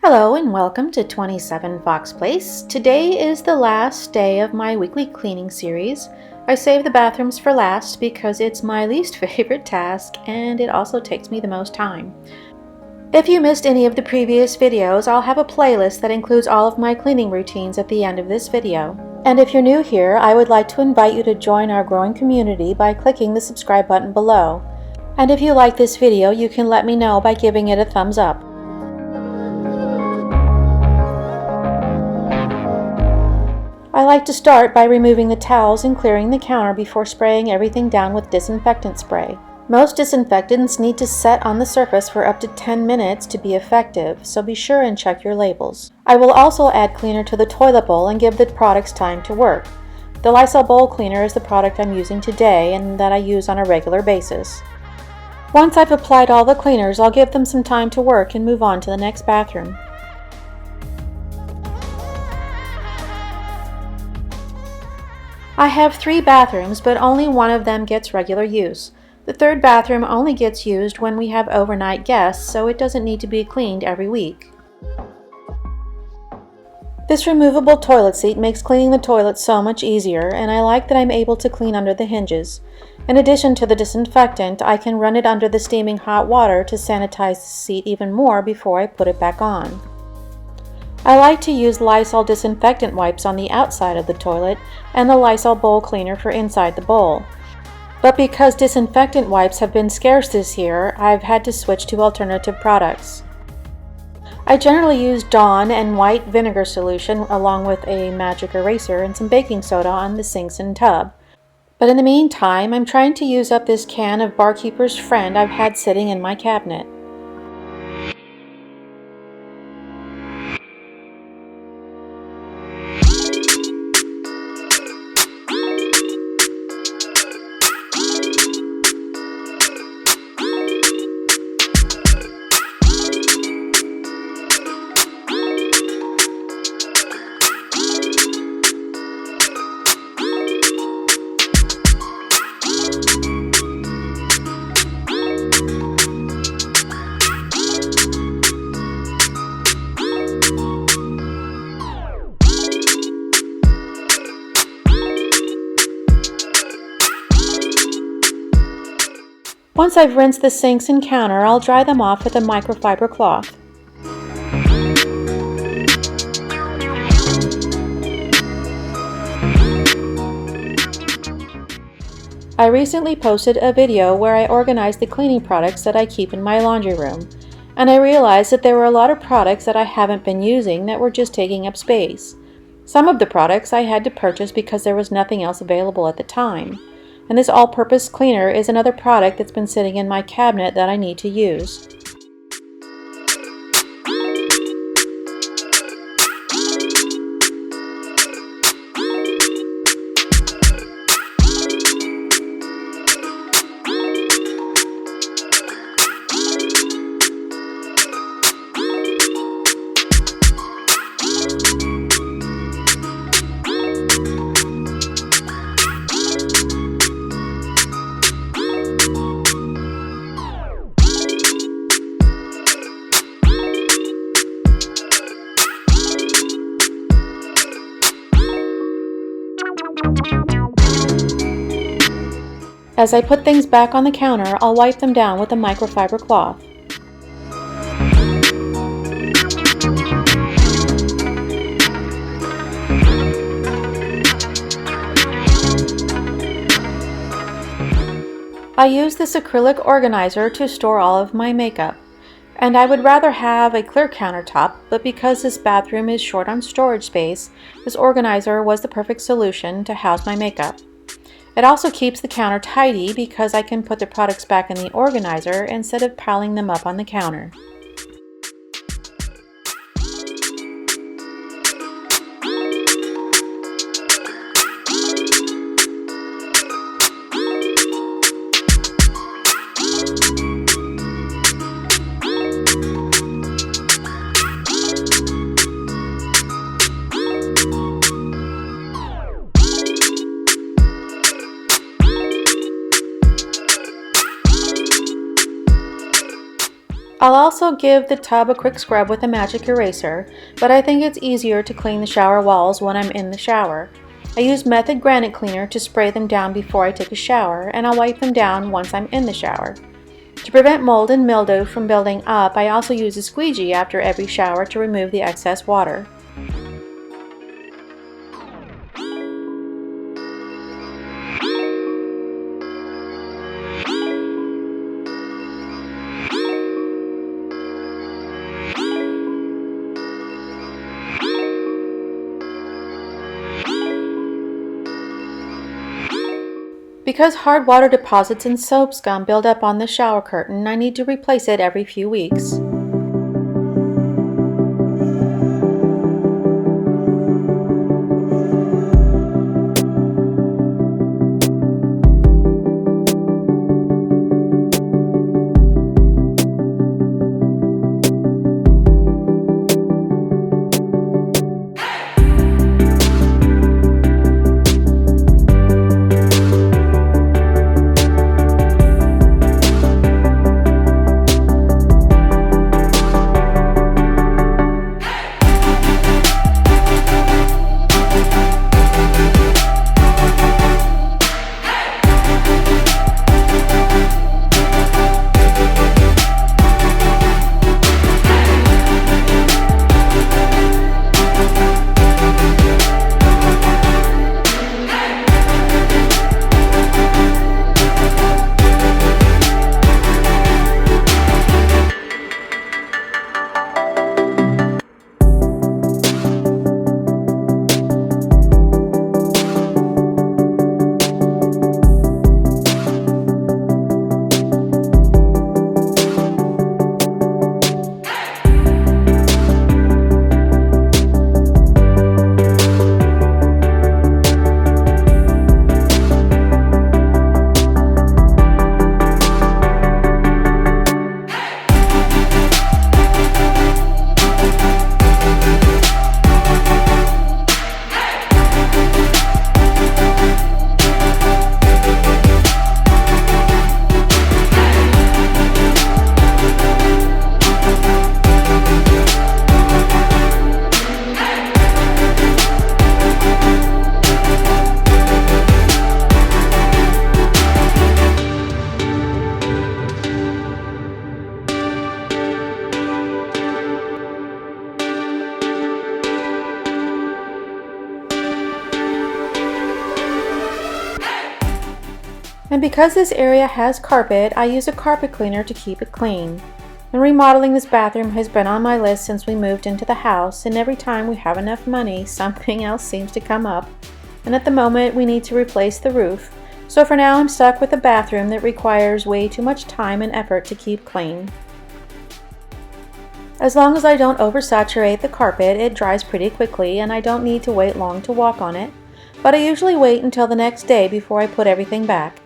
Hello and welcome to 27 Fox Place. Today is the last day of my weekly cleaning series. I saved the bathrooms for last because it's my least favorite task and it also takes me the most time. If you missed any of the previous videos, I'll have a playlist that includes all of my cleaning routines at the end of this video. And if you're new here, I would like to invite you to join our growing community by clicking the subscribe button below. And if you like this video, you can let me know by giving it a thumbs up. I like to start by removing the towels and clearing the counter before spraying everything down with disinfectant spray. Most disinfectants need to set on the surface for up to 10 minutes to be effective, so be sure and check your labels. I will also add cleaner to the toilet bowl and give the products time to work. The Lysol bowl cleaner is the product I'm using today and that I use on a regular basis. Once I've applied all the cleaners, I'll give them some time to work and move on to the next bathroom. I have 3 bathrooms, but only one of them gets regular use. The third bathroom only gets used when we have overnight guests, so it doesn't need to be cleaned every week. This removable toilet seat makes cleaning the toilet so much easier, and I like that I'm able to clean under the hinges. In addition to the disinfectant, I can run it under the steaming hot water to sanitize the seat even more before I put it back on. I like to use Lysol disinfectant wipes on the outside of the toilet and the Lysol bowl cleaner for inside the bowl. But because disinfectant wipes have been scarce this year, I've had to switch to alternative products. I generally use Dawn and white vinegar solution along with a magic eraser and some baking soda on the sinks and tub. But in the meantime, I'm trying to use up this can of Barkeeper's Friend I've had sitting in my cabinet. Once I've rinsed the sinks and counter, I'll dry them off with a microfiber cloth. I recently posted a video where I organized the cleaning products that I keep in my laundry room, and I realized that there were a lot of products that I haven't been using that were just taking up space. Some of the products I had to purchase because there was nothing else available at the time. And this all-purpose cleaner is another product that's been sitting in my cabinet that I need to use. As I put things back on the counter, I'll wipe them down with a microfiber cloth. I use this acrylic organizer to store all of my makeup. And I would rather have a clear countertop, but because this bathroom is short on storage space, this organizer was the perfect solution to house my makeup. It also keeps the counter tidy because I can put the products back in the organizer instead of piling them up on the counter. I'll also give the tub a quick scrub with a magic eraser, but I think it's easier to clean the shower walls when I'm in the shower. I use Method Granite Cleaner to spray them down before I take a shower, and I'll wipe them down once I'm in the shower. To prevent mold and mildew from building up, I also use a squeegee after every shower to remove the excess water. Because hard water deposits and soap scum build up on the shower curtain, I need to replace it every few weeks. And because this area has carpet, I use a carpet cleaner to keep it clean. And remodeling this bathroom has been on my list since we moved into the house, and every time we have enough money, something else seems to come up. And at the moment, we need to replace the roof. So for now, I'm stuck with a bathroom that requires way too much time and effort to keep clean. As long as I don't oversaturate the carpet, it dries pretty quickly and I don't need to wait long to walk on it. But I usually wait until the next day before I put everything back.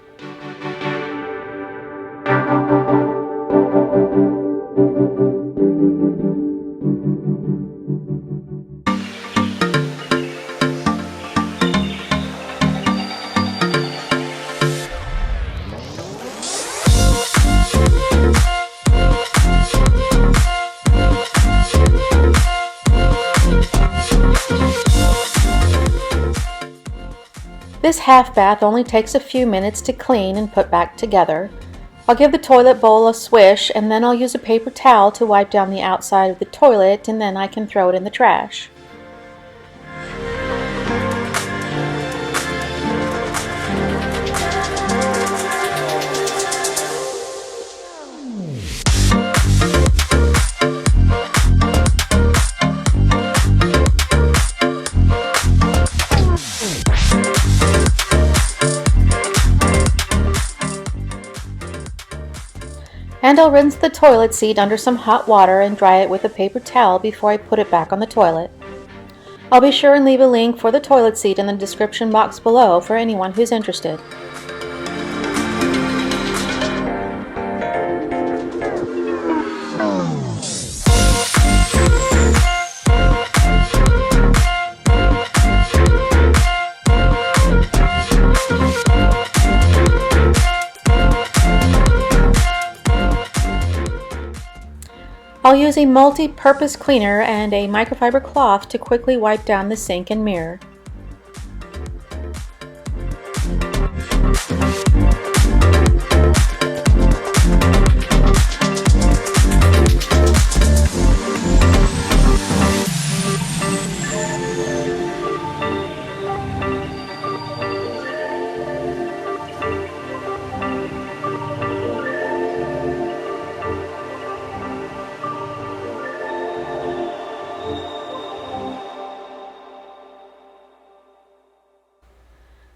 This half bath only takes a few minutes to clean and put back together. I'll give the toilet bowl a swish and then I'll use a paper towel to wipe down the outside of the toilet, and then I can throw it in the trash. And I'll rinse the toilet seat under some hot water and dry it with a paper towel before I put it back on the toilet. I'll be sure and leave a link for the toilet seat in the description box below for anyone who's interested. I'll use a multi-purpose cleaner and a microfiber cloth to quickly wipe down the sink and mirror.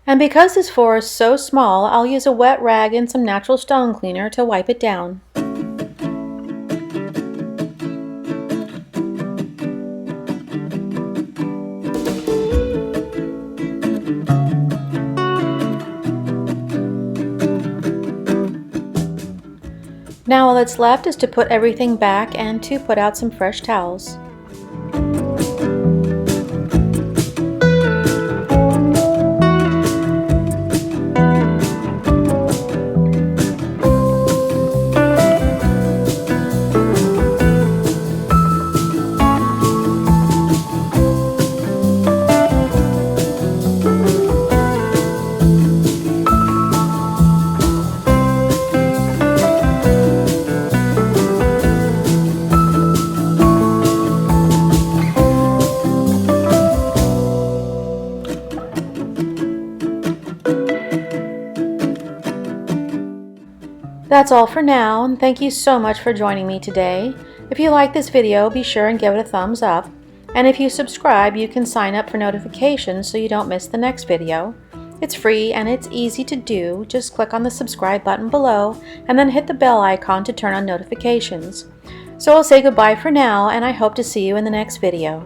And because this floor is so small, I'll use a wet rag and some natural stone cleaner to wipe it down. Now all that's left is to put everything back and to put out some fresh towels. That's all for now, and thank you so much for joining me today. If you like this video, be sure and give it a thumbs up. And if you subscribe, you can sign up for notifications so you don't miss the next video. It's free and it's easy to do. Just click on the subscribe button below and then hit the bell icon to turn on notifications. So I'll say goodbye for now, and I hope to see you in the next video.